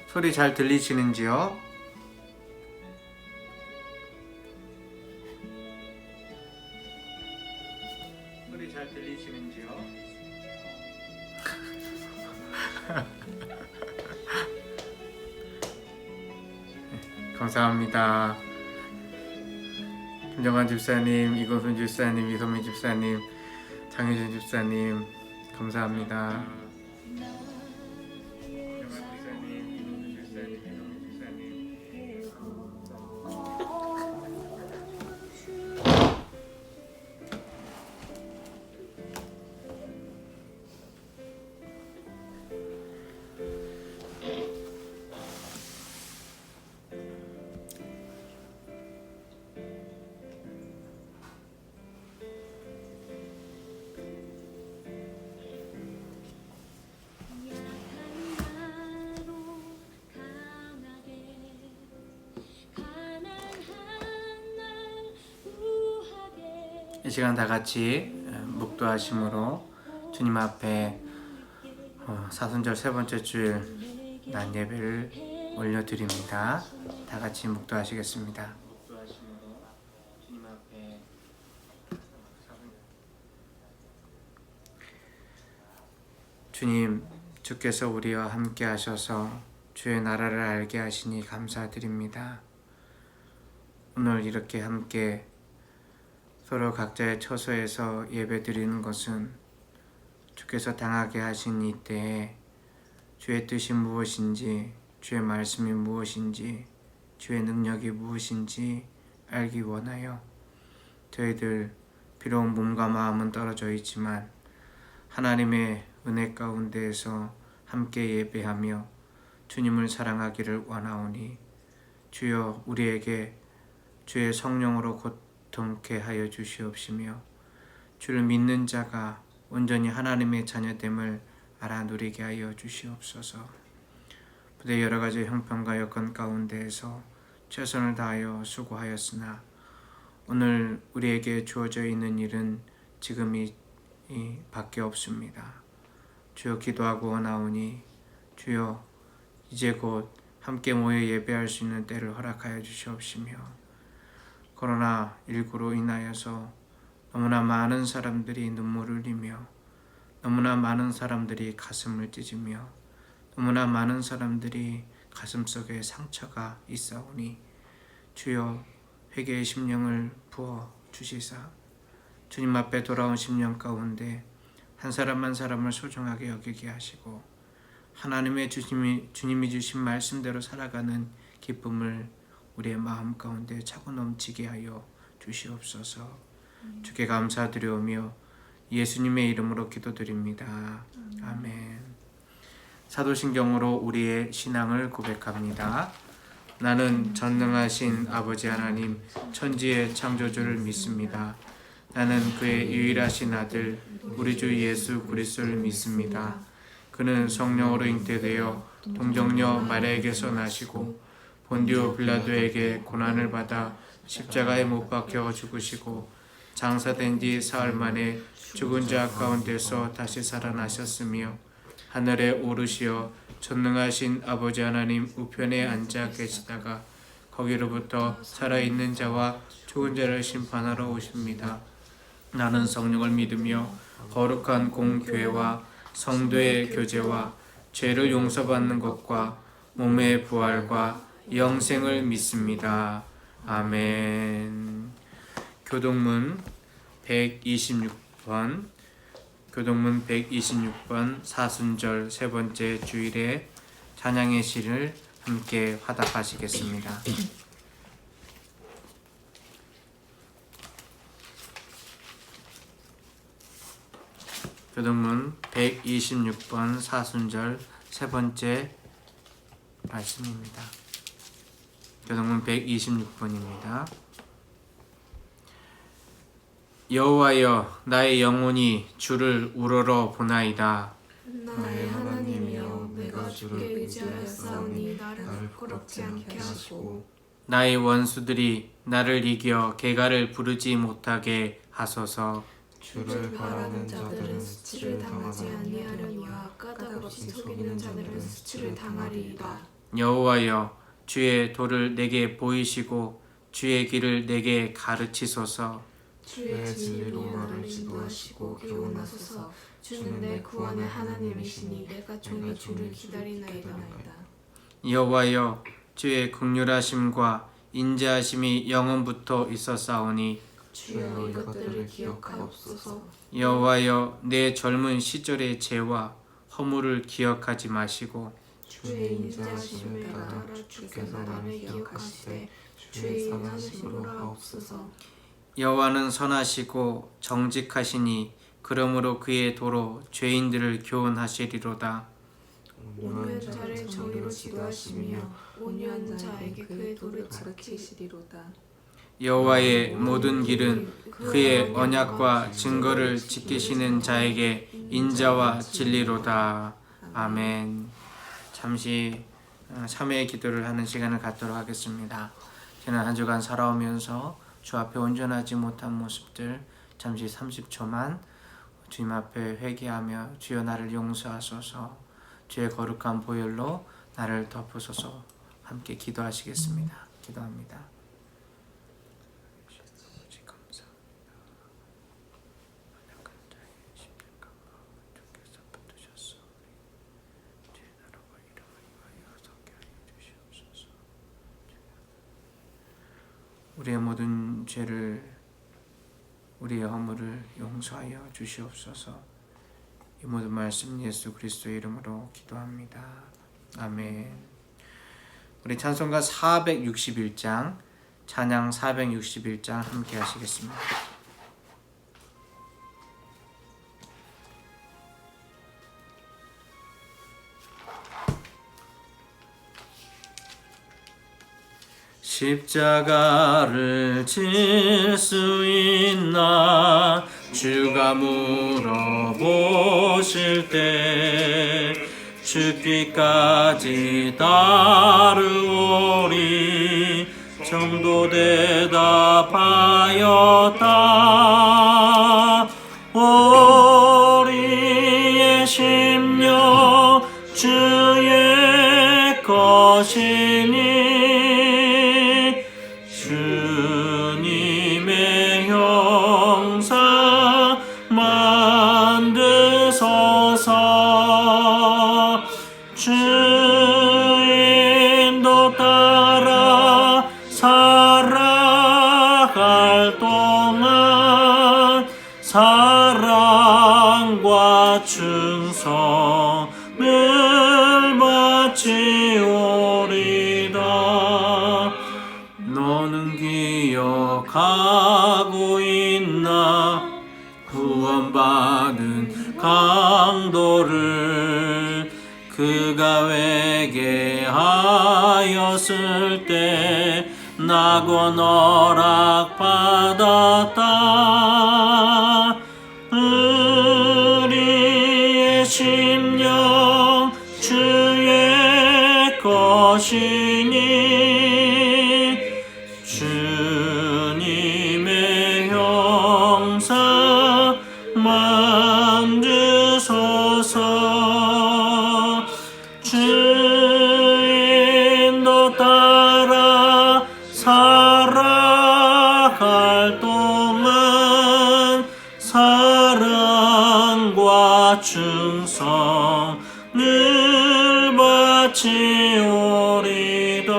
소리 잘 들리시는지요? 소리 잘 들리시는지요? 감사합니다. 김정환 집사님, 이건순 집사님, 이소민 집사님, 장혜준 집사님, 감사합니다. 이 시간 다 같이 묵도하심으로 주님 앞에 사순절 세 번째 주일 난 예배를 올려드립니다. 다 같이 묵도하시겠습니다. 주님, 주께서 우리와 함께 하셔서 주의 나라를 알게 하시니 감사드립니다. 오늘 이렇게 함께 서로 각자의 처소에서 예배드리는 것은 주께서 당하게 하신 이때에 주의 뜻이 무엇인지, 주의 말씀이 무엇인지, 주의 능력이 무엇인지 알기 원하여 저희들 비록 몸과 마음은 떨어져 있지만 하나님의 은혜 가운데에서 함께 예배하며 주님을 사랑하기를 원하오니 주여 우리에게 주의 성령으로 고통케 하여 주시옵시며 주를 믿는 자가 온전히 하나님의 자녀됨을 알아 누리게 하여 주시옵소서. 부대 여러 가지 형편과 여건 가운데에서 최선을 다하여 수고하였으나 오늘 우리에게 주어져 있는 일은 지금이 밖에 없습니다. 주여 기도하고 원하오니 주여 이제 곧 함께 모여 예배할 수 있는 때를 허락하여 주시옵시며 코로나19로 인하여서 너무나 많은 사람들이 눈물을 흘리며 너무나 많은 사람들이 가슴을 찢으며 너무나 많은 사람들이 가슴속에 상처가 있사오니 주여 회개의 심령을 부어 주시사 주님 앞에 돌아온 심령 가운데 한 사람 한 사람을 소중하게 여기게 하시고 하나님의 주님이 주신 말씀대로 살아가는 기쁨을 우리의 마음 가운데 차고 넘치게 하여 주시옵소서. 주께 감사드리오며 예수님의 이름으로 기도드립니다. 아멘. 사도신경으로 우리의 신앙을 고백합니다. 나는 전능하신 아버지 하나님 천지의 창조주를 믿습니다. 나는 그의 유일하신 아들 우리 주 예수 그리스도를 믿습니다. 그는 성령으로 잉태되어 동정녀 마리아에게서 나시고 본디오 빌라도에게 고난을 받아 십자가에 못 박혀 죽으시고 장사된 지 사흘 만에 죽은 자 가운데서 다시 살아나셨으며 하늘에 오르시어 전능하신 아버지 하나님 우편에 앉아 계시다가 거기로부터 살아있는 자와 죽은 자를 심판하러 오십니다. 나는 성령을 믿으며 거룩한 공교회와 성도의 교제와 죄를 용서받는 것과 몸의 부활과 영생을 믿습니다. 아멘. 교동문 126번 교동문 126번 사순절 세 번째 주일에 찬양의 시를 함께 화답하시겠습니다. 교동문 126번 사순절 세 번째 말씀입니다. 교동문 126번입니다. 여호와여 나의 영혼이 주를 우러러 보나이다. 나의 하나님이여 내가 주를 의지하였사오니 나를 부끄럽지 않게 하시고 나의 원수들이 나를 이겨 개가를 부르지 못하게 하소서. 주를 바라는 자들은 수치를 당하지 아니하려니와 까닭 없이 속이는 자들은 수치를 당하리이다. 여호와여 주의 도를 내게 보이시고 주의 길을 내게 가르치소서. 주의 진리로 나를 인도하시고 교훈하소서. 주는 내 구원의 하나님이시니 내가 종이 주를 기다리나이다. 여호와여 주의 긍휼하심과 인자하심이 영원부터 있었사오니 주여 이것들을 기억하옵소서. 여호와여 내 젊은 시절의 죄와 허물을 기억하지 마시고 주의 인자하심을 따라 주께서 나를 기억하시되 주의 선하심으로 하옵소서. 여호와는 선하시고 정직하시니 그러므로 그의 도로 죄인들을 교훈하시리로다. 온유한 자를 정의로 지도하시며 온유한 자에게 그의 도를 가르치시리로다. 여호와의 모든 길은 그의 언약과 증거를 지키시는 자에게 인자와 진리로다. 아멘. 잠시 참회의 기도를 하는 시간을 갖도록 하겠습니다. 지난 한 주간 살아오면서 주 앞에 온전하지 못한 모습들 잠시 30초만 주님 앞에 회개하며 주여 나를 용서하소서, 주의 거룩한 보혈로 나를 덮으소서 함께 기도하시겠습니다. 기도합니다. 우리의 모든 죄를, 우리의 허물을 용서하여 주시옵소서. 이 모든 말씀 예수 그리스도의 이름으로 기도합니다. 아멘. 우리 찬송가 461장, 찬양 461장 함께 하시겠습니다. 십자가를 질 수 있나 주가 물어보실 때 죽기까지 따르오리 정도 대답하였다. 우리의 심령 주의 것이니 주님의 형상 만드소서. 주인도 따라 살아갈 동안 사랑과 충성을 바치오리다. 너는 기억하고 있나 구원받은 강도를 그가 회개하였을 때 낙원 허락받았다. 우리의 심령 주의 것이니 주님의 형상 만드소서. 주인도 따라 살아갈 동안 사랑과 충성을 바치오리다.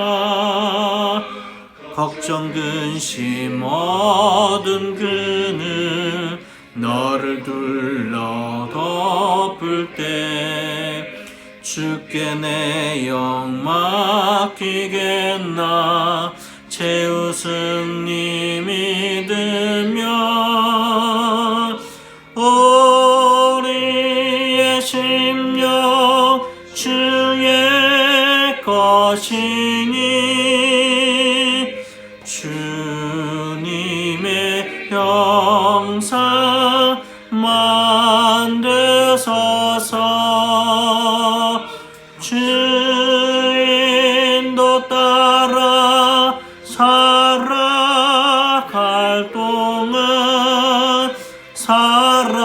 걱정 근심 얻은 그늘 너를 둘러 덮을 때 주께 내 영 맡기겠나 최우승님 믿으며 우리의 심령 주의 것이니 주님의 형상 만드소서. 주인도 따라 살아갈 동안 사랑과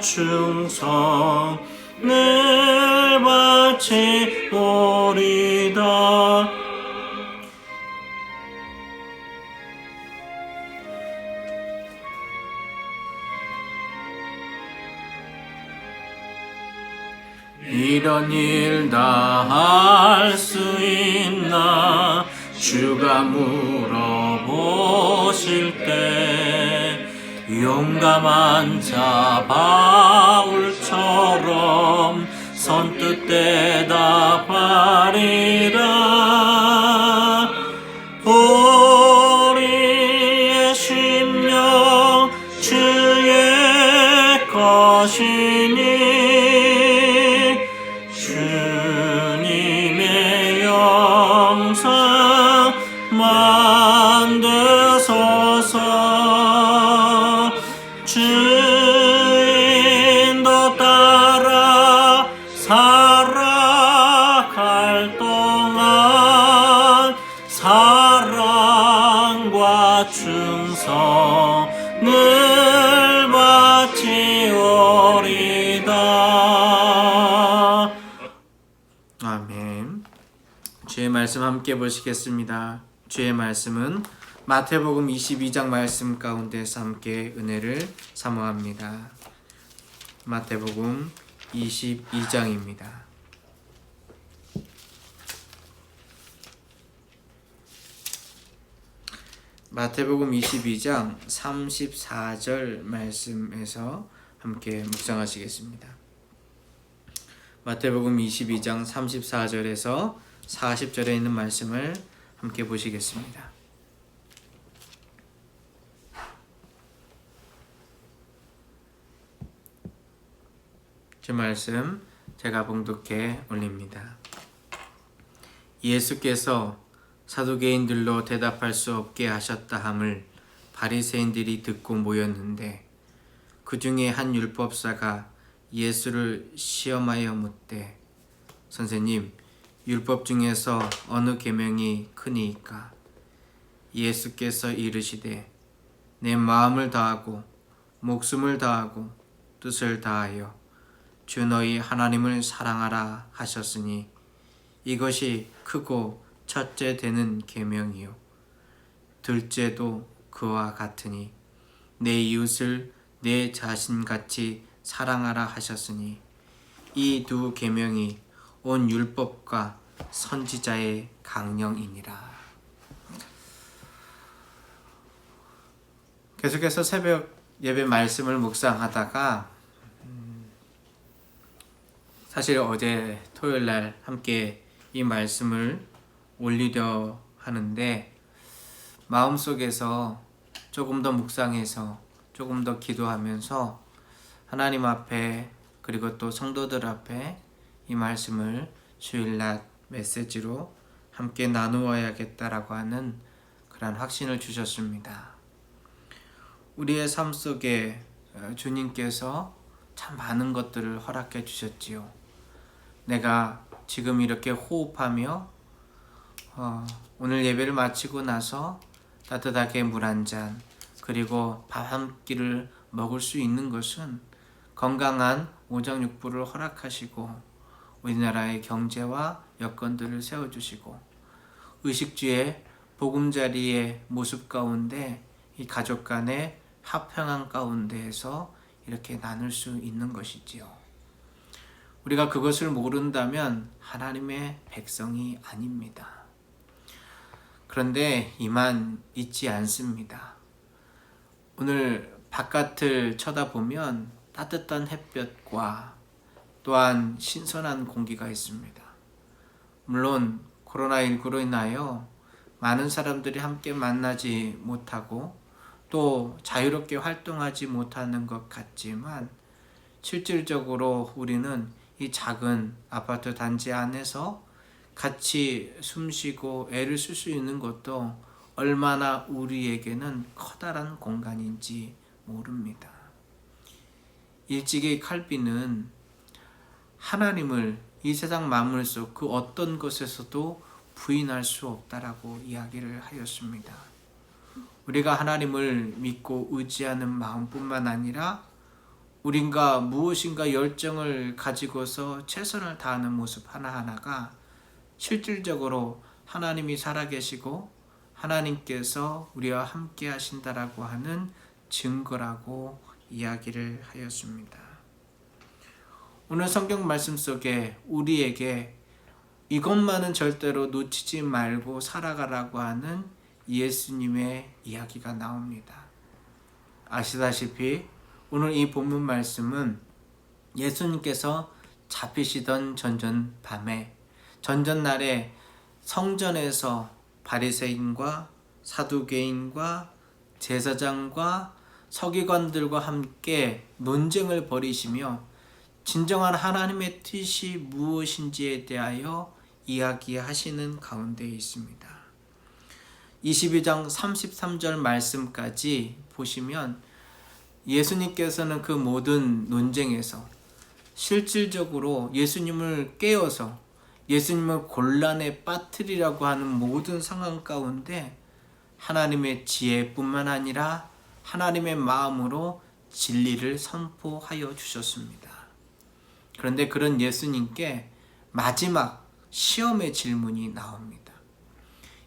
충성을 바치오 이런 일 다 할 수 있나 주가 물어보실 때 용감한 자 바울처럼 선뜻 대답하리라. 우리의 심령 주의 것이니 주님의 영상 만드소서. 주인도 따라 살아갈 동안 사랑과 충성을 바치오리다. 아멘. 주의 말씀 함께 보시겠습니다. 주의 말씀은 마태복음 22장 말씀 가운데서 함께 은혜를 사모합니다. 마태복음 22장입니다. 마태복음 22장 34절 말씀에서 함께 묵상하시겠습니다. 마태복음 22장 34절에서 40절에 있는 말씀을 함께 보시겠습니다. 주 말씀 제가 봉독해 올립니다. 예수께서 사두개인들로 대답할 수 없게 하셨다 함을 바리새인들이 듣고 모였는데 그 중에 한 율법사가 예수를 시험하여 묻되 선생님, 율법 중에서 어느 계명이 크니이까? 예수께서 이르시되 내 마음을 다하고 목숨을 다하고 뜻을 다하여 주 너희 하나님을 사랑하라 하셨으니 이것이 크고 첫째 되는 계명이요 둘째도 그와 같으니 내 이웃을 내 자신같이 사랑하라 하셨으니 이 두 계명이 온 율법과 선지자의 강령이니라. 계속해서 새벽 예배 말씀을 묵상하다가 사실 어제 토요일날 함께 이 말씀을 올리려 하는데 마음속에서 조금 더 묵상해서 조금 더 기도하면서 하나님 앞에 그리고 또 성도들 앞에 이 말씀을 주일낮 메시지로 함께 나누어야겠다라고 하는 그런 확신을 주셨습니다. 우리의 삶 속에 주님께서 참 많은 것들을 허락해 주셨지요. 내가 지금 이렇게 호흡하며 오늘 예배를 마치고 나서 따뜻하게 물 한 잔 그리고 밥 한 끼를 먹을 수 있는 것은 건강한 오장육부를 허락하시고 우리나라의 경제와 여건들을 세워주시고 의식주의 보금자리의 모습 가운데 이 가족 간의 화평한 가운데에서 이렇게 나눌 수 있는 것이지요. 우리가 그것을 모른다면 하나님의 백성이 아닙니다. 그런데 이만 잊지 않습니다. 오늘 바깥을 쳐다보면 따뜻한 햇볕과 또한 신선한 공기가 있습니다. 물론 코로나19로 인하여 많은 사람들이 함께 만나지 못하고 또 자유롭게 활동하지 못하는 것 같지만 실질적으로 우리는 이 작은 아파트 단지 안에서 같이 숨쉬고 애를 쓸 수 있는 것도 얼마나 우리에게는 커다란 공간인지 모릅니다. 일찍이 칼빈은 하나님을 이 세상 만물 속 그 어떤 것에서도 부인할 수 없다라고 이야기를 하였습니다. 우리가 하나님을 믿고 의지하는 마음뿐만 아니라 우리가 무엇인가 열정을 가지고서 최선을 다하는 모습 하나하나가 실질적으로 하나님이 살아계시고 하나님께서 우리와 함께 하신다라고 하는 증거라고 이야기를 하였습니다. 오늘 성경 말씀 속에 우리에게 이것만은 절대로 놓치지 말고 살아가라고 하는 예수님의 이야기가 나옵니다. 아시다시피 오늘 이 본문 말씀은 예수님께서 잡히시던 전전날에 성전에서 바리새인과 사두개인과 제사장과 서기관들과 함께 논쟁을 벌이시며 진정한 하나님의 뜻이 무엇인지에 대하여 이야기하시는 가운데 있습니다. 22장 33절 말씀까지 보시면 예수님께서는 그 모든 논쟁에서 실질적으로 예수님을 깨워서 예수님을 곤란에 빠뜨리려고 하는 모든 상황 가운데 하나님의 지혜뿐만 아니라 하나님의 마음으로 진리를 선포하여 주셨습니다. 그런데 그런 예수님께 마지막 시험의 질문이 나옵니다.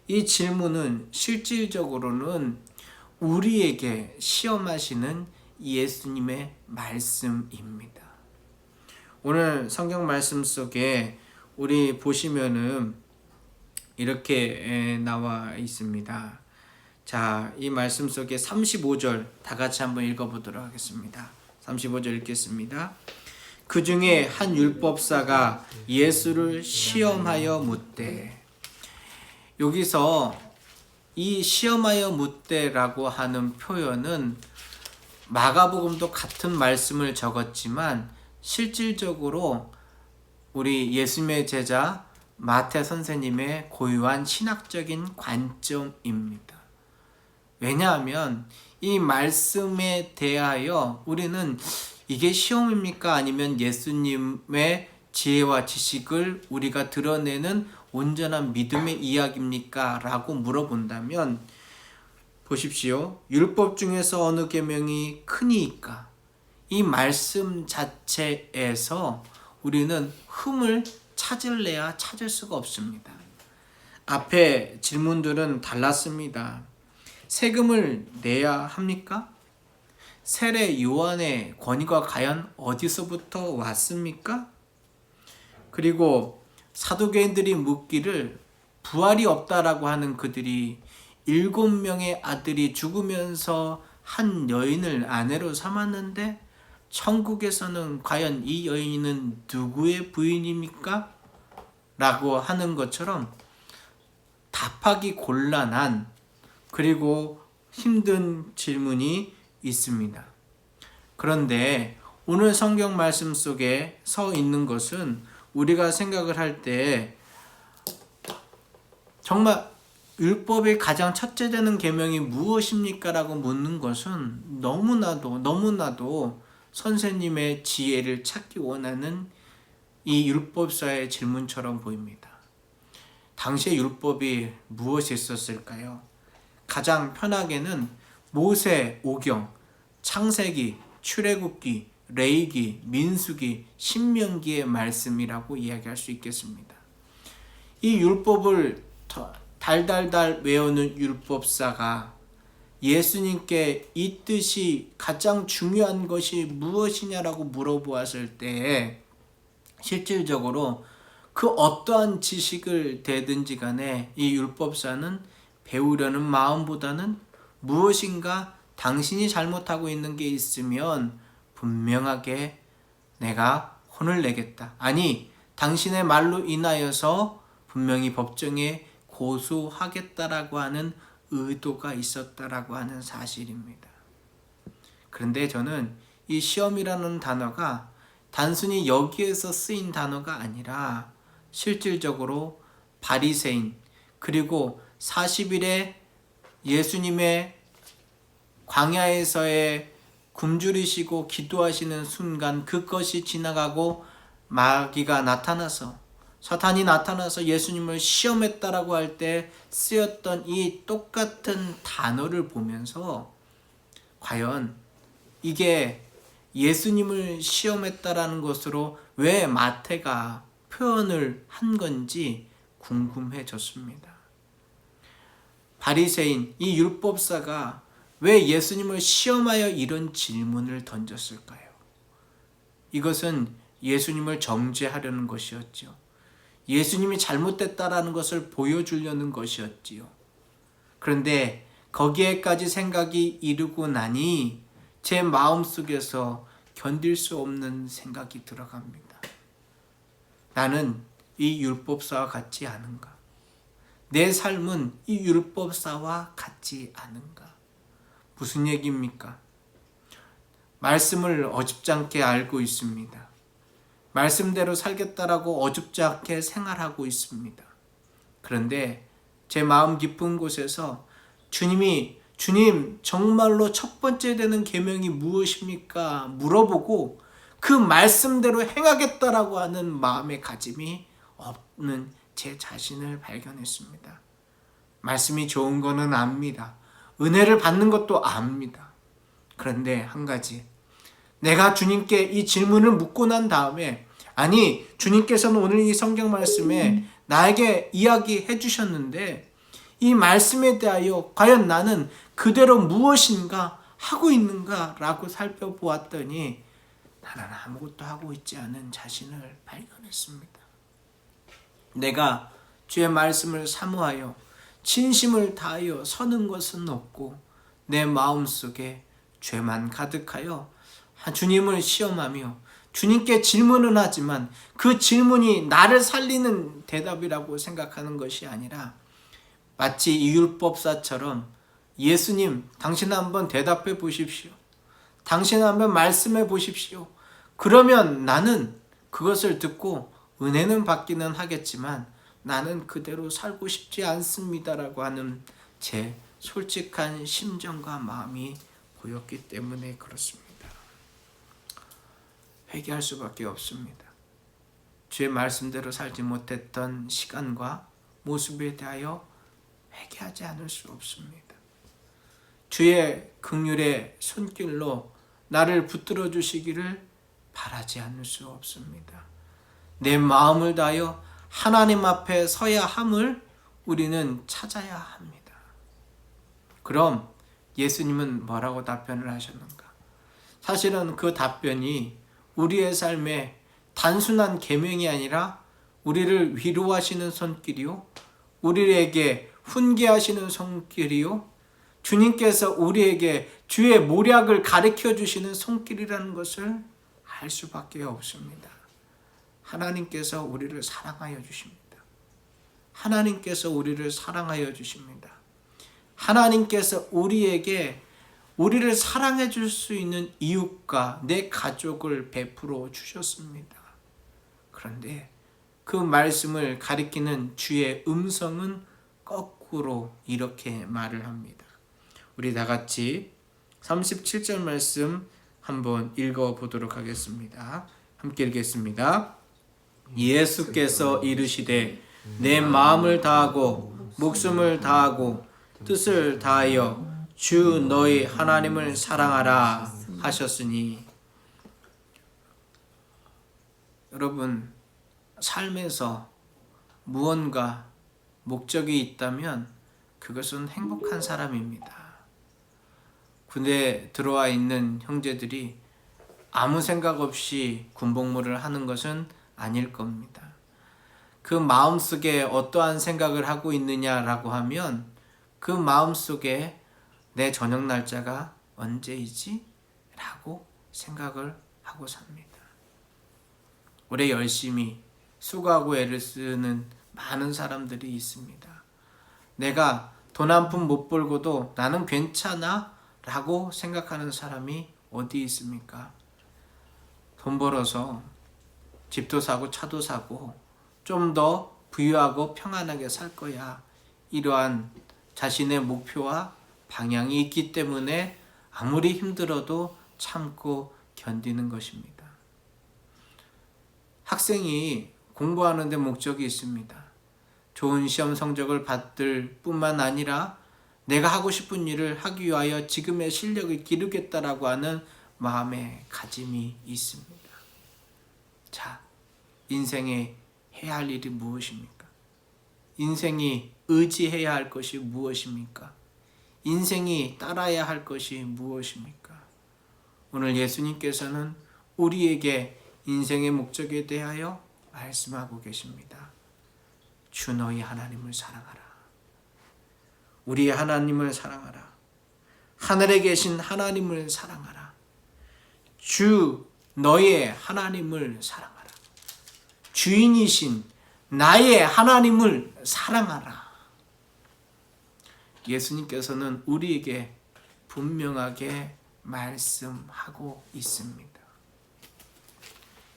이 질문은 실질적으로는 우리에게 시험하시는 예수님의 말씀입니다. 오늘 성경 말씀 속에 우리 보시면은 이렇게 나와 있습니다. 자, 이 말씀 속에 35절 다 같이 한번 읽어보도록 하겠습니다. 35절 읽겠습니다. 그 중에 한 율법사가 예수를 시험하여 묻되, 여기서 이 시험하여 묻되라고 하는 표현은 마가복음도 같은 말씀을 적었지만 실질적으로 우리 예수님의 제자 마태 선생님의 고유한 신학적인 관점입니다. 왜냐하면 이 말씀에 대하여 우리는 이게 시험입니까? 아니면 예수님의 지혜와 지식을 우리가 드러내는 온전한 믿음의 이야기입니까? 라고 물어본다면 보십시오. 율법 중에서 어느 계명이 크니까? 이 말씀 자체에서 우리는 흠을 찾을래야 찾을 수가 없습니다. 앞에 질문들은 달랐습니다. 세금을 내야 합니까? 세례 요한의 권위가 과연 어디서부터 왔습니까? 그리고 사두개인들이 묻기를 부활이 없다라고 하는 그들이 7명의 아들이 죽으면서 한 여인을 아내로 삼았는데 천국에서는 과연 이 여인은 누구의 부인입니까? 라고 하는 것처럼 답하기 곤란한 그리고 힘든 질문이 있습니다. 그런데 오늘 성경 말씀 속에 서 있는 것은 우리가 생각을 할 때 정말 율법의 가장 첫째 되는 계명이 무엇입니까? 라고 묻는 것은 너무나도 선생님의 지혜를 찾기 원하는 이 율법사의 질문처럼 보입니다. 당시의 율법이 무엇이 있었을까요? 가장 편하게는 모세 오경, 창세기, 출애굽기, 레위기, 민수기, 신명기의 말씀이라고 이야기할 수 있겠습니다. 이 율법을 달달달 외우는 율법사가 예수님께 이 뜻이 가장 중요한 것이 무엇이냐라고 물어보았을 때 실질적으로 그 어떠한 지식을 대든지 간에 이 율법사는 배우려는 마음보다는 무엇인가 당신이 잘못하고 있는 게 있으면 분명하게 내가 혼을 내겠다. 아니, 당신의 말로 인하여서 분명히 법정에 고소하겠다라고 하는 의도가 있었다라고 하는 사실입니다. 그런데 저는 이 시험이라는 단어가 단순히 여기에서 쓰인 단어가 아니라 실질적으로 바리새인 그리고 40일에 예수님의 광야에서의 굶주리시고 기도하시는 순간 그것이 지나가고 마귀가 나타나서 사탄이 나타나서 예수님을 시험했다라고 할 때 쓰였던 이 똑같은 단어를 보면서 과연 이게 예수님을 시험했다라는 것으로 왜 마태가 표현을 한 건지 궁금해졌습니다. 바리새인, 이 율법사가 왜 예수님을 시험하여 이런 질문을 던졌을까요? 이것은 예수님을 정죄하려는 것이었지요. 예수님이 잘못됐다라는 것을 보여주려는 것이었지요. 그런데 거기에까지 생각이 이르고 나니 제 마음속에서 견딜 수 없는 생각이 들어갑니다. 나는 이 율법사와 같지 않은가? 내 삶은 이 율법사와 같지 않은가? 무슨 얘기입니까? 말씀을 어줍지 않게 알고 있습니다. 말씀대로 살겠다라고 어줍지 않게 생활하고 있습니다. 그런데 제 마음 깊은 곳에서 주님 정말로 첫 번째 되는 계명이 무엇입니까? 물어보고 그 말씀대로 행하겠다라고 하는 마음의 가짐이 없는 제 자신을 발견했습니다. 말씀이 좋은 거는 압니다. 은혜를 받는 것도 압니다. 그런데 한 가지, 내가 주님께 이 질문을 묻고 난 다음에, 아니 주님께서는 오늘 이 성경 말씀에 나에게 이야기해 주셨는데 이 말씀에 대하여 과연 나는 그대로 무엇인가 하고 있는가 라고 살펴보았더니 나는 아무것도 하고 있지 않은 자신을 발견했습니다. 내가 주의 말씀을 사모하여 진심을 다하여 서는 것은 없고 내 마음속에 죄만 가득하여 주님을 시험하며 주님께 질문은 하지만 그 질문이 나를 살리는 대답이라고 생각하는 것이 아니라 마치 이 율법사처럼 예수님, 당신 한번 대답해 보십시오. 당신 한번 말씀해 보십시오. 그러면 나는 그것을 듣고 은혜는 받기는 하겠지만 나는 그대로 살고 싶지 않습니다라고 하는 제 솔직한 심정과 마음이 보였기 때문에 그렇습니다. 회개할 수밖에 없습니다. 주의 말씀대로 살지 못했던 시간과 모습에 대하여 회개하지 않을 수 없습니다. 주의 긍휼의 손길로 나를 붙들어 주시기를 바라지 않을 수 없습니다. 내 마음을 다하여 하나님 앞에 서야 함을 우리는 찾아야 합니다. 그럼 예수님은 뭐라고 답변을 하셨는가? 사실은 그 답변이 우리의 삶에 단순한 계명이 아니라 우리를 위로하시는 손길이요, 우리에게 훈계하시는 손길이요, 주님께서 우리에게 주의 모략을 가르쳐 주시는 손길이라는 것을 알 수밖에 없습니다. 하나님께서 우리를 사랑하여 주십니다. 하나님께서 우리를 사랑하여 주십니다. 하나님께서 우리를 사랑해 줄 수 있는 이웃과 내 가족을 베풀어 주셨습니다. 그런데 그 말씀을 가리키는 주의 음성은 거꾸로 이렇게 말을 합니다. 우리 다 같이 37절 말씀 한번 읽어보도록 하겠습니다. 함께 읽겠습니다. 예수께서 이르시되 내 마음을 다하고 목숨을 다하고 뜻을 다하여 주 너희 하나님을 사랑하라 하셨으니, 여러분 삶에서 무언가 목적이 있다면 그것은 행복한 사람입니다. 군대에 들어와 있는 형제들이 아무 생각 없이 군복무를 하는 것은 아닐 겁니다. 그 마음속에 어떠한 생각을 하고 있느냐라고 하면 그 마음속에 내 저녁 날짜가 언제이지? 라고 생각을 하고 삽니다. 올해 열심히 수고하고 애를 쓰는 많은 사람들이 있습니다. 내가 돈 한 푼 못 벌고도 나는 괜찮아? 라고 생각하는 사람이 어디 있습니까? 돈 벌어서 집도 사고 차도 사고 좀 더 부유하고 평안하게 살 거야. 이러한 자신의 목표와 방향이 있기 때문에 아무리 힘들어도 참고 견디는 것입니다. 학생이 공부하는 데 목적이 있습니다. 좋은 시험 성적을 받을 뿐만 아니라 내가 하고 싶은 일을 하기 위하여 지금의 실력을 기르겠다라고 하는 마음의 가짐이 있습니다. 자, 인생에 해야 할 일이 무엇입니까? 인생이 의지해야 할 것이 무엇입니까? 인생이 따라야 할 것이 무엇입니까? 오늘 예수님께서는 우리에게 인생의 목적에 대하여 말씀하고 계십니다. 주 너희 하나님을 사랑하라. 우리의 하나님을 사랑하라. 하늘에 계신 하나님을 사랑하라. 주 너의 하나님을 사랑하라. 주인이신 나의 하나님을 사랑하라. 예수님께서는 우리에게 분명하게 말씀하고 있습니다.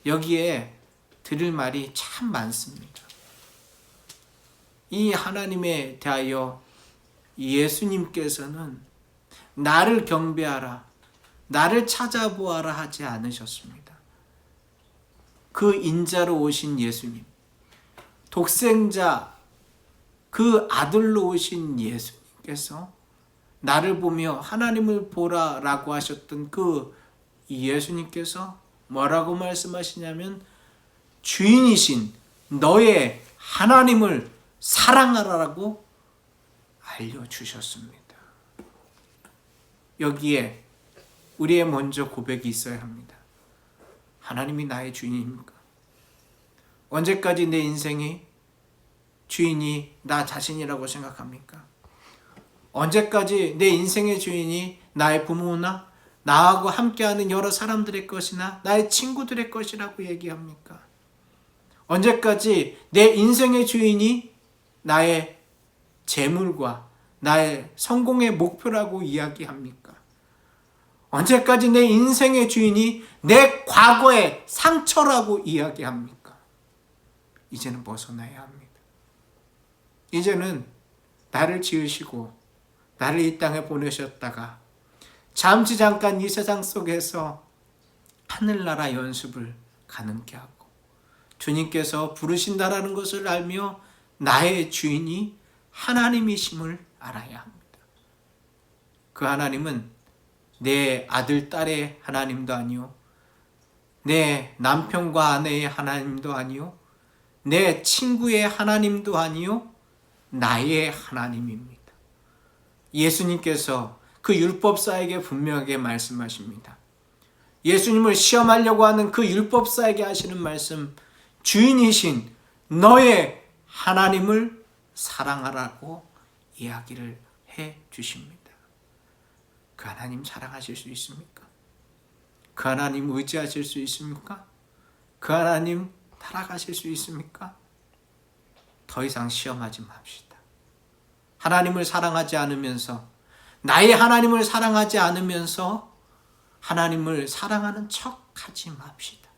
여기에 드릴 말이 참 많습니다. 이 하나님에 대하여 예수님께서는 나를 경배하라, 나를 찾아보아라 하지 않으셨습니다. 그 인자로 오신 예수님, 독생자 그 아들로 오신 예수님께서 나를 보며 하나님을 보라라고 하셨던 그 예수님께서 뭐라고 말씀하시냐면 주인이신 너의 하나님을 사랑하라라고 알려주셨습니다. 여기에 우리의 먼저 고백이 있어야 합니다. 하나님이 나의 주인입니까? 언제까지 내 인생이 주인이 나 자신이라고 생각합니까? 언제까지 내 인생의 주인이 나의 부모나 나하고 함께하는 여러 사람들의 것이나 나의 친구들의 것이라고 얘기합니까? 언제까지 내 인생의 주인이 나의 재물과 나의 성공의 목표라고 이야기합니까? 언제까지 내 인생의 주인이 내 과거의 상처라고 이야기합니까? 이제는 벗어나야 합니다. 이제는 나를 지으시고 나를 이 땅에 보내셨다가 잠시 잠깐 이 세상 속에서 하늘나라 연습을 가능케 하고 주님께서 부르신다라는 것을 알며 나의 주인이 하나님이심을 알아야 합니다. 그 하나님은 내 아들, 딸의 하나님도 아니요, 내 남편과 아내의 하나님도 아니요, 내 친구의 하나님도 아니요, 나의 하나님입니다. 예수님께서 그 율법사에게 분명하게 말씀하십니다. 예수님을 시험하려고 하는 그 율법사에게 하시는 말씀, 주인이신 너의 하나님을 사랑하라고 이야기를 해 주십니다. 그 하나님 사랑하실 수 있습니까? 그 하나님 의지하실 수 있습니까? 그 하나님 따라가실 수 있습니까? 더 이상 시험하지 맙시다. 하나님을 사랑하지 않으면서, 나의 하나님을 사랑하지 않으면서 하나님을 사랑하는 척 하지 맙시다.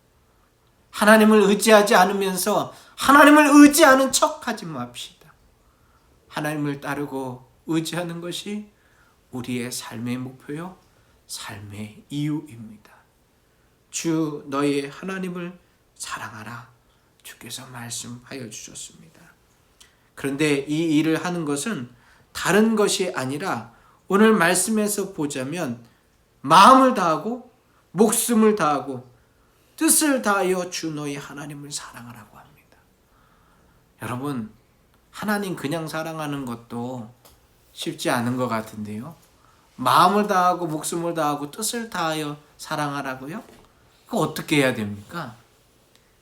하나님을 의지하지 않으면서 하나님을 의지하는 척 하지 맙시다. 하나님을 따르고 의지하는 것이 우리의 삶의 목표요, 삶의 이유입니다. 주 너의 하나님을 사랑하라, 주께서 말씀하여 주셨습니다. 그런데 이 일을 하는 것은 다른 것이 아니라 오늘 말씀에서 보자면 마음을 다하고 목숨을 다하고 뜻을 다하여 주 너의 하나님을 사랑하라고 합니다. 여러분, 하나님 그냥 사랑하는 것도 쉽지 않은 것 같은데요. 마음을 다하고 목숨을 다하고 뜻을 다하여 사랑하라고요? 그거 어떻게 해야 됩니까?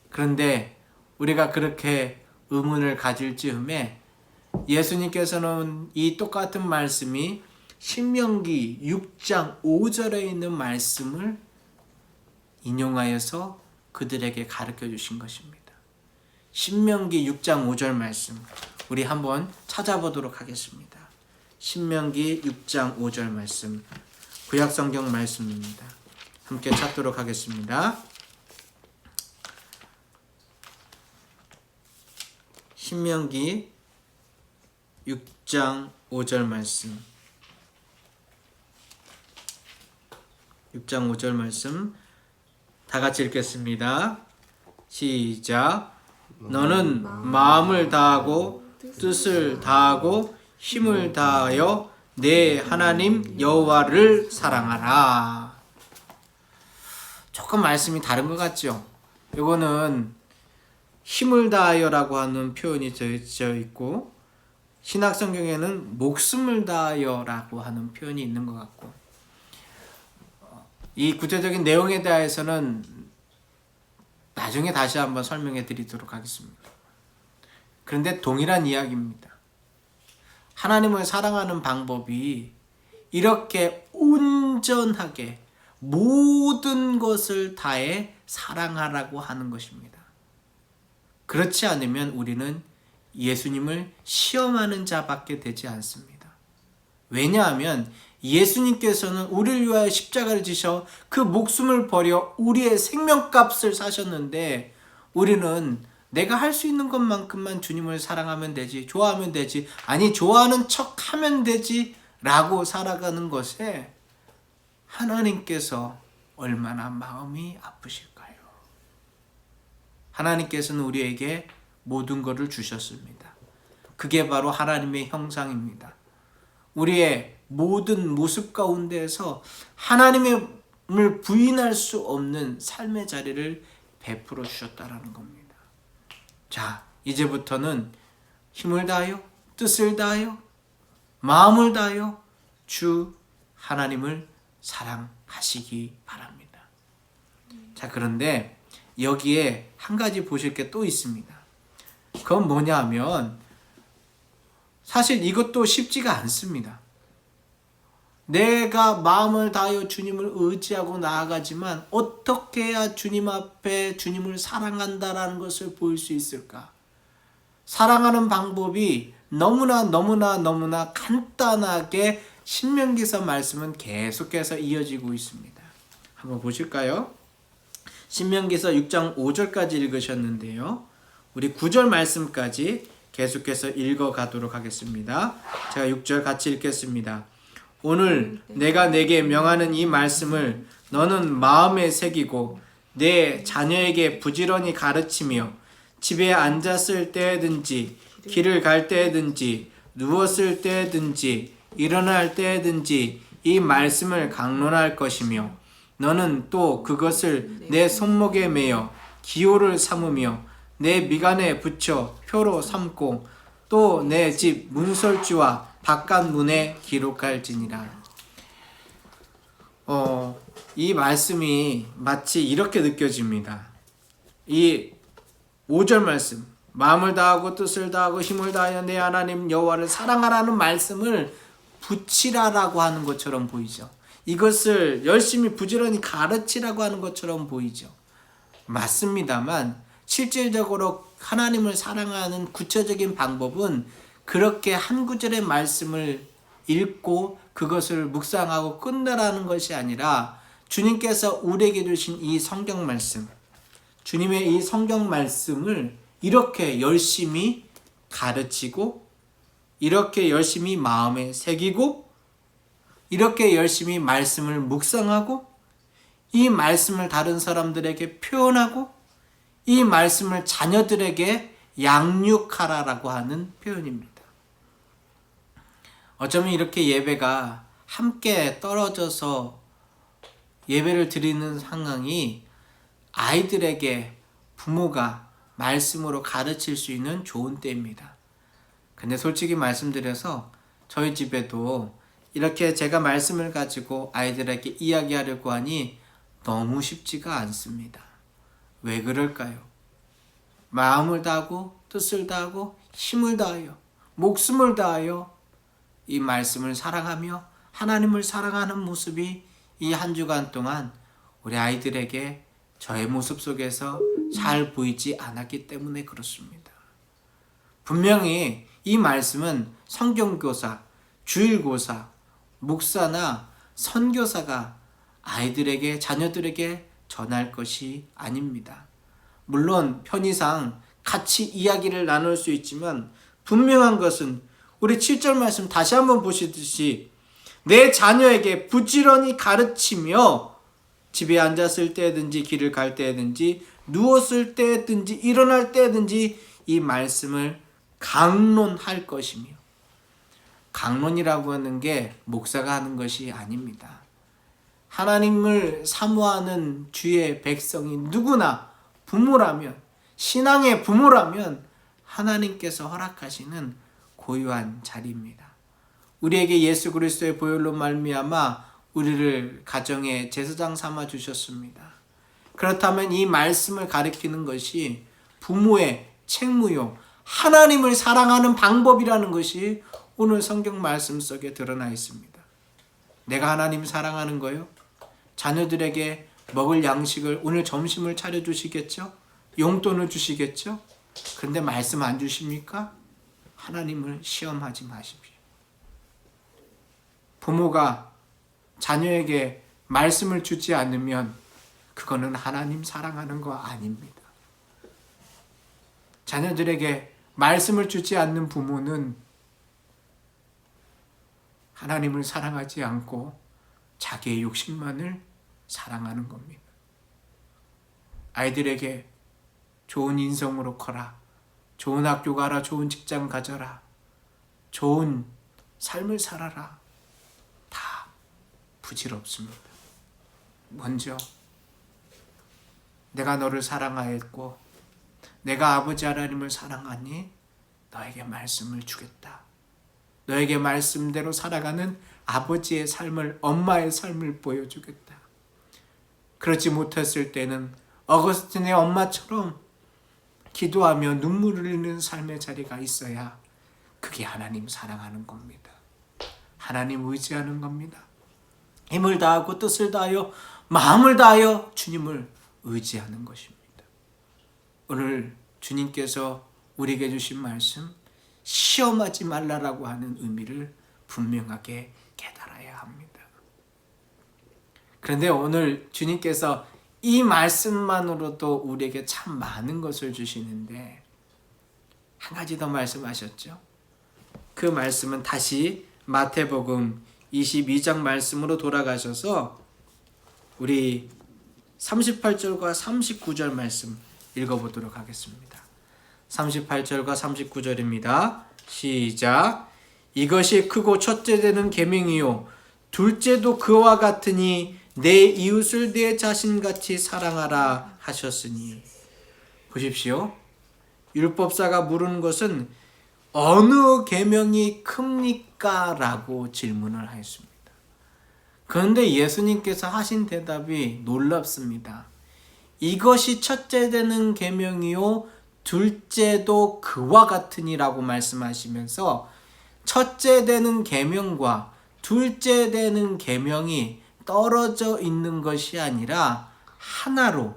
그런데 우리가 그렇게 의문을 가질 즈음에 예수님께서는 이 똑같은 말씀이 신명기 6장 5절에 있는 말씀을 인용하여서 그들에게 가르쳐 주신 것입니다. 신명기 6장 5절 말씀 우리 한번 찾아보도록 하겠습니다. 신명기 6장 5절 말씀, 구약성경 말씀입니다. 함께 찾도록 하겠습니다. 신명기 6장 5절 말씀, 6장 5절 말씀 다 같이 읽겠습니다. 시작. 너는 마음을 다하고 뜻을 다하고 힘을 다하여 내 하나님 여호와를 사랑하라. 조금 말씀이 다른 것 같죠? 이거는 힘을 다하여라고 하는 표현이 되어 있고 신약성경에는 목숨을 다하여라고 하는 표현이 있는 것 같고, 이 구체적인 내용에 대해서는 나중에 다시 한번 설명해 드리도록 하겠습니다. 그런데 동일한 이야기입니다. 하나님을 사랑하는 방법이 이렇게 온전하게 모든 것을 다해 사랑하라고 하는 것입니다. 그렇지 않으면 우리는 예수님을 시험하는 자밖에 되지 않습니다. 왜냐하면 예수님께서는 우리를 위하여 십자가를 지셔 그 목숨을 버려 우리의 생명값을 사셨는데, 우리는 내가 할 수 있는 것만큼만 주님을 사랑하면 되지, 좋아하면 되지, 아니 좋아하는 척 하면 되지 라고 살아가는 것에 하나님께서 얼마나 마음이 아프실까요? 하나님께서는 우리에게 모든 것을 주셨습니다. 그게 바로 하나님의 형상입니다. 우리의 모든 모습 가운데에서 하나님을 부인할 수 없는 삶의 자리를 베풀어 주셨다라는 겁니다. 자, 이제부터는 힘을 다하여, 뜻을 다하여, 마음을 다하여 주 하나님을 사랑하시기 바랍니다. 자, 그런데 여기에 한 가지 보실 게 또 있습니다. 그건 뭐냐 하면, 사실 이것도 쉽지가 않습니다. 내가 마음을 다하여 주님을 의지하고 나아가지만 어떻게 해야 주님 앞에 주님을 사랑한다라는 것을 보일 수 있을까? 사랑하는 방법이 너무나 간단하게 신명기서 말씀은 계속해서 이어지고 있습니다. 한번 보실까요? 신명기서 6장 5절까지 읽으셨는데요. 우리 9절 말씀까지 계속해서 읽어가도록 하겠습니다. 제가 6절 같이 읽겠습니다. 오늘 내가 내게 명하는 이 말씀을 너는 마음에 새기고 내 자녀에게 부지런히 가르치며 집에 앉았을 때든지 길을 갈 때든지 누웠을 때든지 일어날 때든지 이 말씀을 강론할 것이며 너는 또 그것을 내 손목에 매어 기호를 삼으며 내 미간에 붙여 표로 삼고 또 내 집 문설주와 바깥 문에 기록할지니라. 이 말씀이 마치 이렇게 느껴집니다. 이 5절 말씀, 마음을 다하고 뜻을 다하고 힘을 다하여 내 하나님 여호와를 사랑하라는 말씀을 붙이라라고 하는 것처럼 보이죠. 이것을 열심히 부지런히 가르치라고 하는 것처럼 보이죠. 맞습니다만 실질적으로 하나님을 사랑하는 구체적인 방법은 그렇게 한 구절의 말씀을 읽고 그것을 묵상하고 끝내라는 것이 아니라 주님께서 우리에게 주신 이 성경 말씀, 주님의 이 성경 말씀을 이렇게 열심히 가르치고 이렇게 열심히 마음에 새기고 이렇게 열심히 말씀을 묵상하고 이 말씀을 다른 사람들에게 표현하고 이 말씀을 자녀들에게 양육하라라고 하는 표현입니다. 어쩌면 이렇게 예배가 함께 떨어져서 예배를 드리는 상황이 아이들에게 부모가 말씀으로 가르칠 수 있는 좋은 때입니다. 근데 솔직히 말씀드려서 저희 집에도 이렇게 제가 말씀을 가지고 아이들에게 이야기하려고 하니 너무 쉽지가 않습니다. 왜 그럴까요? 마음을 다하고 뜻을 다하고 힘을 다하여 목숨을 다하여 이 말씀을 사랑하며 하나님을 사랑하는 모습이 이 한 주간 동안 우리 아이들에게 저의 모습 속에서 잘 보이지 않았기 때문에 그렇습니다. 분명히 이 말씀은 성경교사, 주일교사, 목사나 선교사가 아이들에게, 자녀들에게 전할 것이 아닙니다. 물론 편의상 같이 이야기를 나눌 수 있지만 분명한 것은 우리 7절 말씀 다시 한번 보시듯이 내 자녀에게 부지런히 가르치며 집에 앉았을 때든지 길을 갈 때든지 누웠을 때든지 일어날 때든지 이 말씀을 강론할 것이며, 강론이라고 하는 게 목사가 하는 것이 아닙니다. 하나님을 사모하는 주의 백성이 누구나 부모라면, 신앙의 부모라면 하나님께서 허락하시는 고유한 자리입니다. 우리에게 예수 그리스도의 보혈로 말미암아 우리를 가정의 제사장 삼아 주셨습니다. 그렇다면 이 말씀을 가리키는 것이 부모의 책무요, 하나님을 사랑하는 방법이라는 것이 오늘 성경 말씀 속에 드러나 있습니다. 내가 하나님 사랑하는 거요? 자녀들에게 먹을 양식을, 오늘 점심을 차려주시겠죠? 용돈을 주시겠죠? 그런데 말씀 안 주십니까? 하나님을 시험하지 마십시오. 부모가 자녀에게 말씀을 주지 않으면 그거는 하나님 사랑하는 거 아닙니다. 자녀들에게 말씀을 주지 않는 부모는 하나님을 사랑하지 않고 자기의 욕심만을 사랑하는 겁니다. 아이들에게 좋은 인성으로 커라, 좋은 학교 가라, 좋은 직장 가져라, 좋은 삶을 살아라, 다 부질없습니다. 먼저 내가 너를 사랑하였고 내가 아버지 하나님을 사랑하니 너에게 말씀을 주겠다. 너에게 말씀대로 살아가는 아버지의 삶을, 엄마의 삶을 보여주겠다. 그렇지 못했을 때는 어거스틴의 엄마처럼 기도하며 눈물을 흘리는 삶의 자리가 있어야 그게 하나님 사랑하는 겁니다. 하나님 의지하는 겁니다. 힘을 다하고 뜻을 다하여 마음을 다하여 주님을 의지하는 것입니다. 오늘 주님께서 우리에게 주신 말씀, 시험하지 말라라고 하는 의미를 분명하게 깨달아야 합니다. 그런데 오늘 주님께서 이 말씀만으로도 우리에게 참 많은 것을 주시는데 한 가지 더 말씀하셨죠. 그 말씀은 다시 마태복음 22장 말씀으로 돌아가셔서 우리 38절과 39절 말씀 읽어보도록 하겠습니다. 38절과 39절입니다. 시작. 이것이 크고 첫째 되는 계명이요 둘째도 그와 같으니 내 이웃을 내 자신같이 사랑하라 하셨으니. 보십시오. 율법사가 물은 것은 어느 계명이 큽니까? 라고 질문을 하였습니다. 그런데 예수님께서 하신 대답이 놀랍습니다. 이것이 첫째 되는 계명이요 둘째도 그와 같으니라고 말씀하시면서 첫째 되는 계명과 둘째 되는 계명이 떨어져 있는 것이 아니라 하나로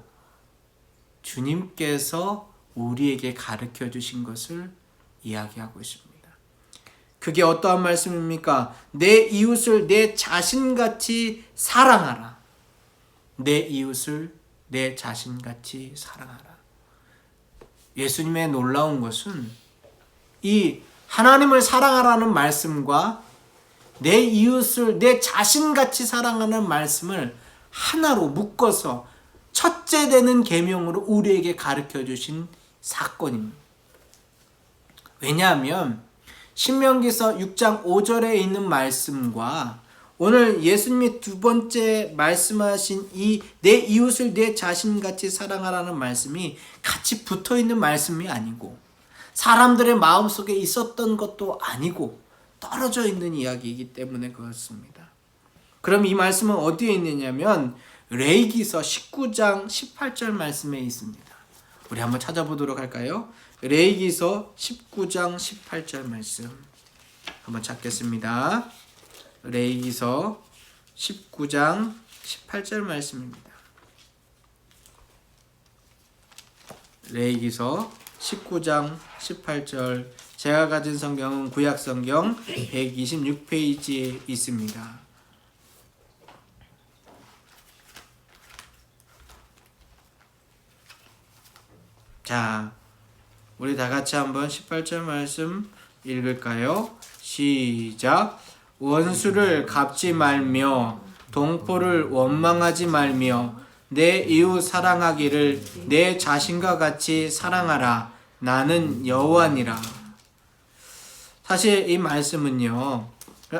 주님께서 우리에게 가르쳐 주신 것을 이야기하고 있습니다. 그게 어떠한 말씀입니까? 내 이웃을 내 자신같이 사랑하라. 내 이웃을 내 자신같이 사랑하라. 예수님의 놀라운 것은 이 하나님을 사랑하라는 말씀과 내 이웃을 내 자신같이 사랑하는 말씀을 하나로 묶어서 첫째 되는 계명으로 우리에게 가르쳐 주신 사건입니다. 왜냐하면 신명기서 6장 5절에 있는 말씀과 오늘 예수님이 두 번째 말씀하신 이 내 이웃을 내 자신같이 사랑하라는 말씀이 같이 붙어있는 말씀이 아니고 사람들의 마음속에 있었던 것도 아니고 떨어져 있는 이야기이기 때문에 그렇습니다. 그럼 이 말씀은 어디에 있느냐면 레위기서 19장 18절 말씀에 있습니다. 우리 한번 찾아보도록 할까요? 레위기서 19장 18절 말씀 한번 찾겠습니다. 레위기서 19장 18절 말씀입니다. 레위기서 19장 18절 제가 가진 성경은 구약 성경 126페이지에 있습니다. 자, 우리 다 같이 한번 18절 말씀 읽을까요? 시작. 원수를 갚지 말며 동포를 원망하지 말며 내 이웃 사랑하기를 내 자신과 같이 사랑하라. 나는 여호와니라. 사실 이 말씀은요,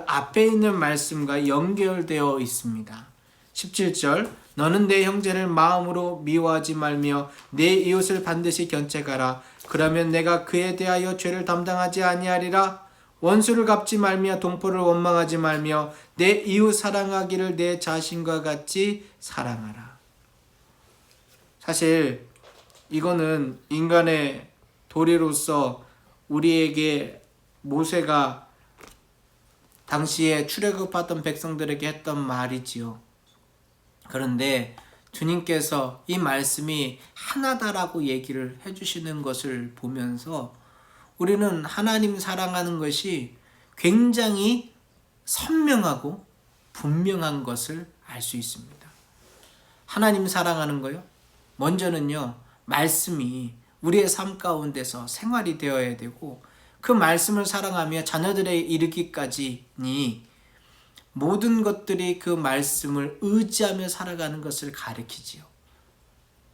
앞에 있는 말씀과 연결되어 있습니다. 17절 너는 내 형제를 마음으로 미워하지 말며 내 이웃을 반드시 견책하라. 그러면 내가 그에 대하여 죄를 담당하지 아니하리라. 원수를 갚지 말며 동포를 원망하지 말며 내 이웃 사랑하기를 내 자신과 같이 사랑하라. 사실 이거는 인간의 도리로서 우리에게 모세가 당시에 출애굽하던 백성들에게 했던 말이지요. 그런데 주님께서 이 말씀이 하나다라고 얘기를 해주시는 것을 보면서 우리는 하나님 사랑하는 것이 굉장히 선명하고 분명한 것을 알 수 있습니다. 하나님 사랑하는 거요? 먼저는요, 말씀이 우리의 삶 가운데서 생활이 되어야 되고, 그 말씀을 사랑하며 자녀들에 이르기까지니 모든 것들이 그 말씀을 의지하며 살아가는 것을 가리키지요.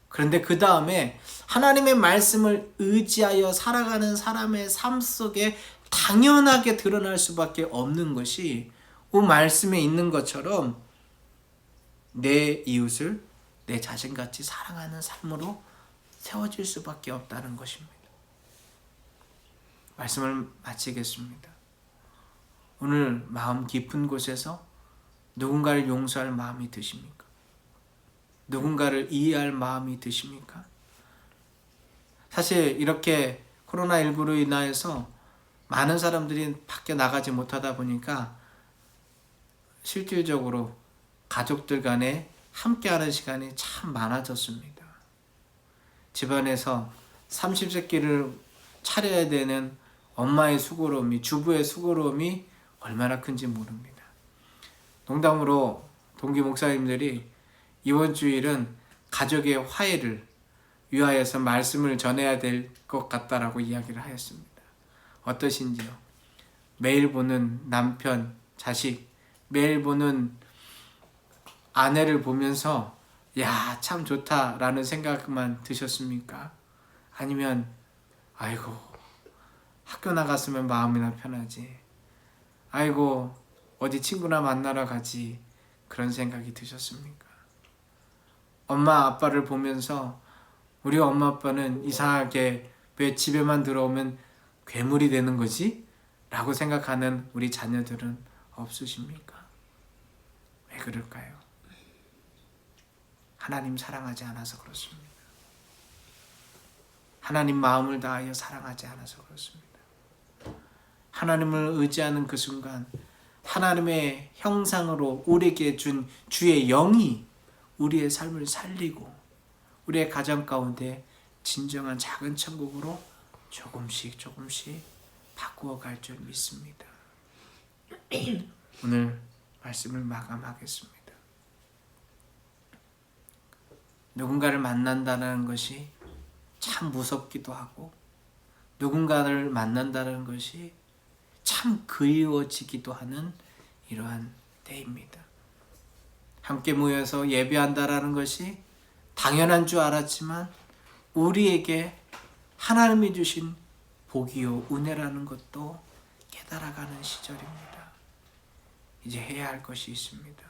그런데 그 다음에 하나님의 말씀을 의지하여 살아가는 사람의 삶 속에 당연하게 드러날 수밖에 없는 것이 그 말씀에 있는 것처럼 내 이웃을 내 자신같이 사랑하는 삶으로 세워질 수밖에 없다는 것입니다. 말씀을 마치겠습니다. 오늘 마음 깊은 곳에서 누군가를 용서할 마음이 드십니까? 누군가를 이해할 마음이 드십니까? 사실 이렇게 코로나19로 인하여서 많은 사람들이 밖에 나가지 못하다 보니까 실질적으로 가족들 간에 함께하는 시간이 참 많아졌습니다. 집안에서 30세끼를 차려야 되는 엄마의 수고로움이, 주부의 수고로움이 얼마나 큰지 모릅니다. 농담으로 동기 목사님들이 이번 주일은 가족의 화해를 위하여서 말씀을 전해야 될 것 같다라고 이야기를 하였습니다. 어떠신지요? 매일 보는 남편, 자식, 매일 보는 아내를 보면서 야, 참 좋다라는 생각만 드셨습니까? 아니면 아이고, 학교 나갔으면 마음이나 편하지, 아이고 어디 친구나 만나러 가지, 그런 생각이 드셨습니까? 엄마 아빠를 보면서 우리 엄마 아빠는 이상하게 왜 집에만 들어오면 괴물이 되는 거지? 라고 생각하는 우리 자녀들은 없으십니까? 왜 그럴까요? 하나님 사랑하지 않아서 그렇습니다. 하나님 마음을 다하여 사랑하지 않아서 그렇습니다. 하나님을 의지하는 그 순간 하나님의 형상으로 우리에게 준 주의 영이 우리의 삶을 살리고 우리의 가정 가운데 진정한 작은 천국으로 조금씩 바꾸어 갈 줄 믿습니다. 오늘 말씀을 마감하겠습니다. 누군가를 만난다는 것이 참 무섭기도 하고, 누군가를 만난다는 것이 참 그리워지기도 하는 이러한 때입니다. 함께 모여서 예배한다라는 것이 당연한 줄 알았지만 우리에게 하나님이 주신 복이요 은혜라는 것도 깨달아가는 시절입니다. 이제 해야 할 것이 있습니다.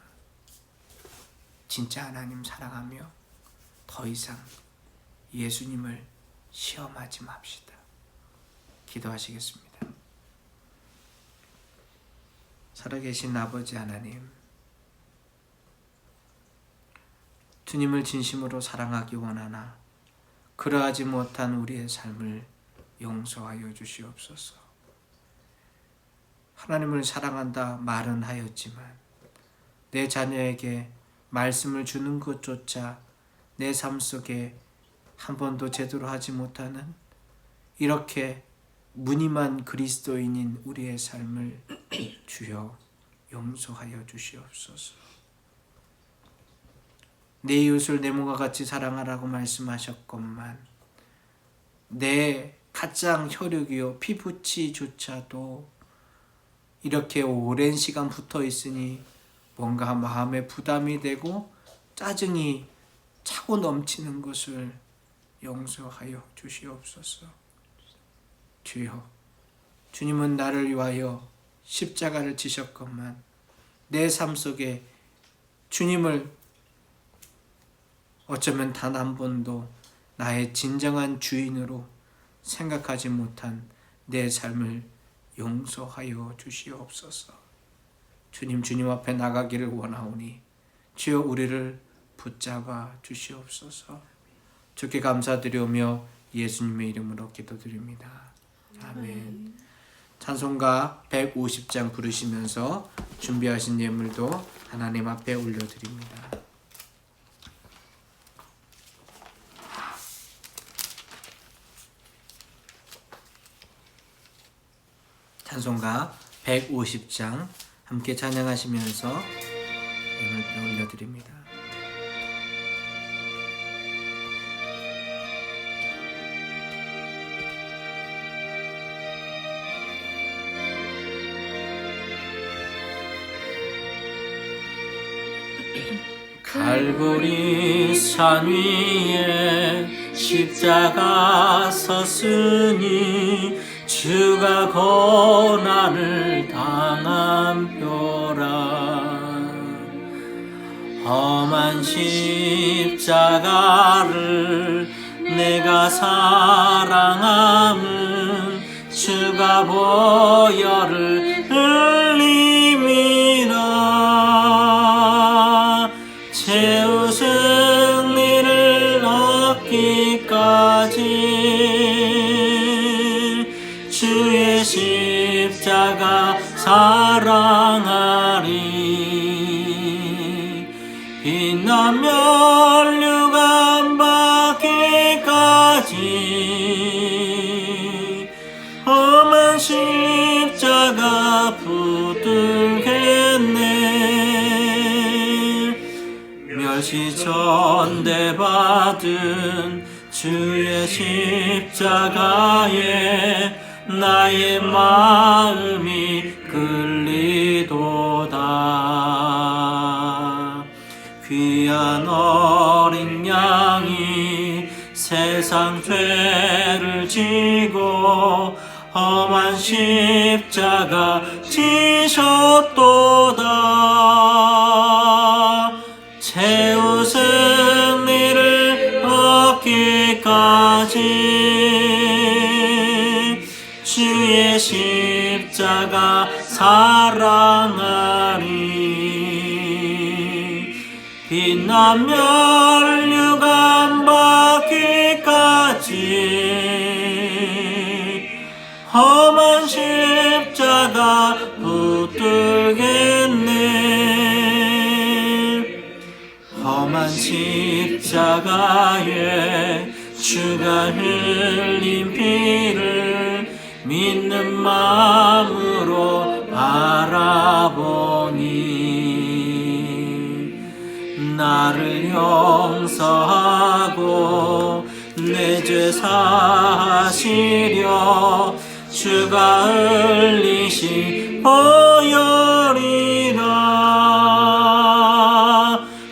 진짜 하나님 사랑하며 더 이상 예수님을 시험하지 맙시다. 기도하시겠습니다. 살아계신 아버지 하나님, 주님을 진심으로 사랑하기 원하나 그러하지 못한 우리의 삶을 용서하여 주시옵소서. 하나님을 사랑한다 말은 하였지만 내 자녀에게 말씀을 주는 것조차 내 삶 속에 한 번도 제대로 하지 못하는 이렇게 무늬만 그리스도인인 우리의 삶을 주여 용서하여 주시옵소서. 내 이웃을 내 몸과 같이 사랑하라고 말씀하셨건만 내 가장 혈육이요 피부치조차도 이렇게 오랜 시간 붙어 있으니 뭔가 마음에 부담이 되고 짜증이 차고 넘치는 것을 용서하여 주시옵소서. 주여, 주님은 나를 위하여 십자가를 지셨건만 내 삶 속에 주님을 어쩌면 단 한 번도 나의 진정한 주인으로 생각하지 못한 내 삶을 용서하여 주시옵소서. 주님 앞에 나가기를 원하오니 주여 우리를 붙잡아 주시옵소서. 주께 감사드리오며 예수님의 이름으로 기도드립니다. 아멘. 찬송가 150장 부르시면서 준비하신 예물도 하나님 앞에 올려드립니다. 찬송가 150장 함께 찬양하시면서 예물을 올려드립니다. 갈보리 산 위에 십자가 섰으니 주가 고난을 당한 뼈라. 험한 십자가를 내가 사랑함은 주가 보혈을 흘림이라. 최후 승리를 얻기까지 주의 십자가 사랑하리. 빛나며 멸류관 받기까지 험한 십자가 붙들겠네. 멸시천대 받은 주의 십자가에 나의 마음이 끌리도다. 귀한 어린 양이 세상 죄를 지고 험한 십자가 지셨도다. 최후 승리를 얻기까지 주의 십자가 사랑하리. 빛난 멸류관 받기까지 험한 십자가 붙들겠네. 험한 십자가에 주가 흘린 피를 믿는 마음으로 바라보니 나를 용서하고 내 죄 사하시려 주가 흘리신 보혈이라.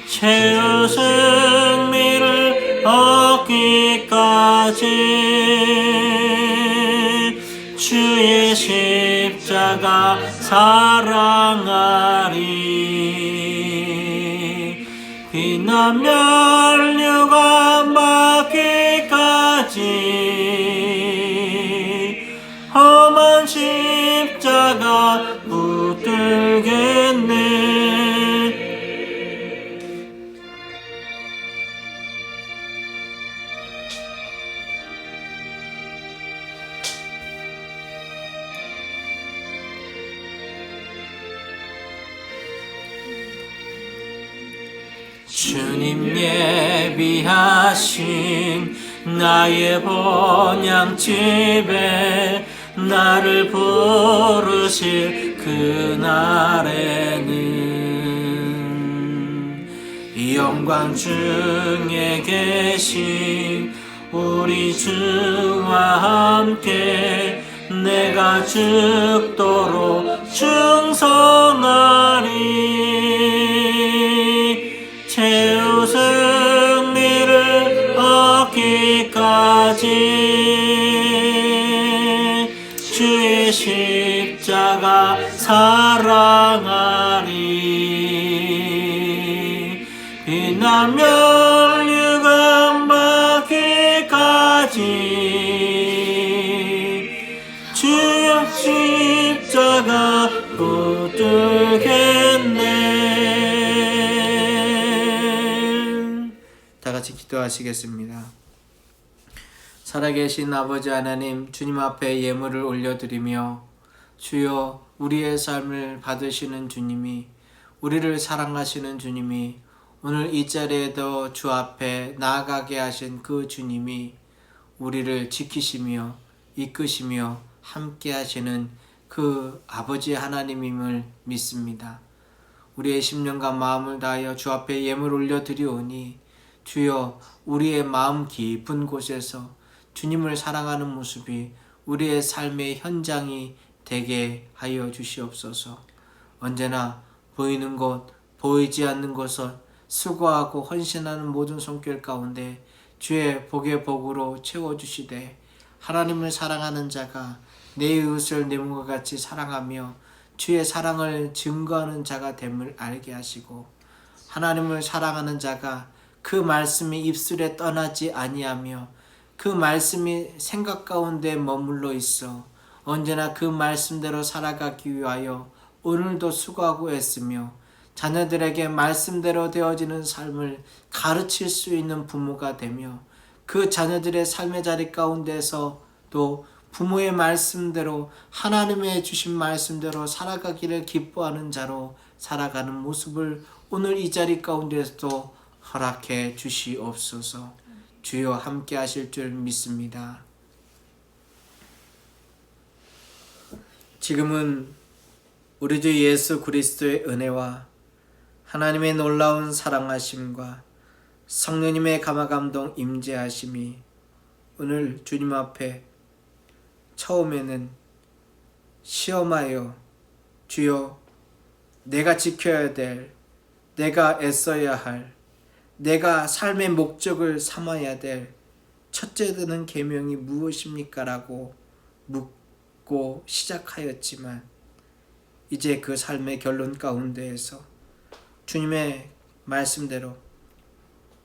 최후 승리를 얻기까지 주의 십자가 사랑하리. 빛난 멸류관 받기까지 험한 십자가 붙들겠네. 주님 예비하신 나의 본향집에 나를 부르실 그날에는 이 영광 중에 계신 우리 주와 함께 내가 죽도록 충성하리. 최후 승리를 얻기까지 주의 십자가 사랑하리. 빛난 멸류관 받기까지 주의 십자가 붙들겠네. 다 같이 기도하시겠습니다. 살아계신 아버지 하나님, 주님 앞에 예물을 올려드리며 주여, 우리의 삶을 받으시는 주님이, 우리를 사랑하시는 주님이, 오늘 이 자리에도 주 앞에 나아가게 하신 그 주님이 우리를 지키시며 이끄시며 함께 하시는 그 아버지 하나님임을 믿습니다. 우리의 심령과 마음을 다하여 주 앞에 예물 올려드리오니 주여, 우리의 마음 깊은 곳에서 주님을 사랑하는 모습이 우리의 삶의 현장이 되게 하여 주시옵소서. 언제나 보이는 것, 보이지 않는 것을 수고하고 헌신하는 모든 손길 가운데 주의 복의 복으로 채워주시되, 하나님을 사랑하는 자가 내 이웃을 내 몸과 같이 사랑하며 주의 사랑을 증거하는 자가 됨을 알게 하시고, 하나님을 사랑하는 자가 그 말씀이 입술에 떠나지 아니하며 그 말씀이 생각 가운데 머물러 있어 언제나 그 말씀대로 살아가기 위하여 오늘도 수고하고 애쓰며 자녀들에게 말씀대로 되어지는 삶을 가르칠 수 있는 부모가 되며, 그 자녀들의 삶의 자리 가운데서 또 부모의 말씀대로, 하나님의 주신 말씀대로 살아가기를 기뻐하는 자로 살아가는 모습을 오늘 이 자리 가운데서도 허락해 주시옵소서. 주여, 함께 하실 줄 믿습니다. 지금은 우리 주 예수 그리스도의 은혜와 하나님의 놀라운 사랑하심과 성령님의 감화감동 임재하심이 오늘 주님 앞에 처음에는 시험하여 주여, 내가 지켜야 될, 내가 애써야 할, 내가 삶의 목적을 삼아야 될 첫째 드는 계명이 무엇입니까? 라고 묻고 시작하였지만, 이제 그 삶의 결론 가운데에서 주님의 말씀대로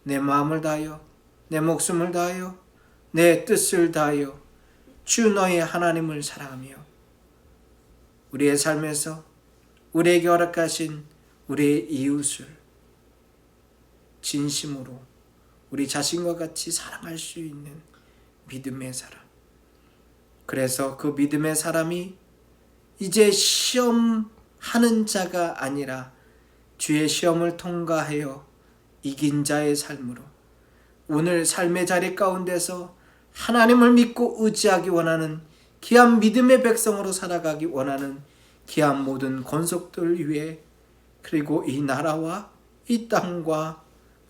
내 마음을 다하여, 내 목숨을 다하여, 내 뜻을 다하여 주 너의 하나님을 사랑하며 우리의 삶에서 우리에게 허락하신 우리의 이웃을 진심으로 우리 자신과 같이 사랑할 수 있는 믿음의 사람. 그래서 그 믿음의 사람이 이제 시험하는 자가 아니라 주의 시험을 통과하여 이긴 자의 삶으로 오늘 삶의 자리 가운데서 하나님을 믿고 의지하기 원하는 귀한 믿음의 백성으로 살아가기 원하는 귀한 모든 권속들 위해, 그리고 이 나라와 이 땅과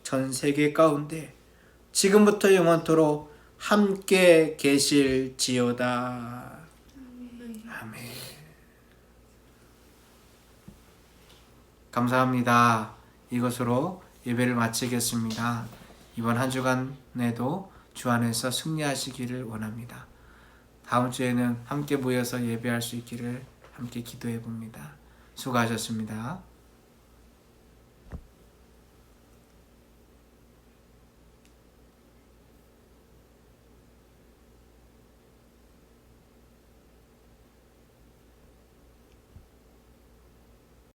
전 세계 가운데 지금부터 영원토록 함께 계실지어다. 아멘. 감사합니다. 이것으로 예배를 마치겠습니다. 이번 한 주간에도 주 안에서 승리하시기를 원합니다. 다음 주에는 함께 모여서 예배할 수 있기를 함께 기도해 봅니다. 수고하셨습니다.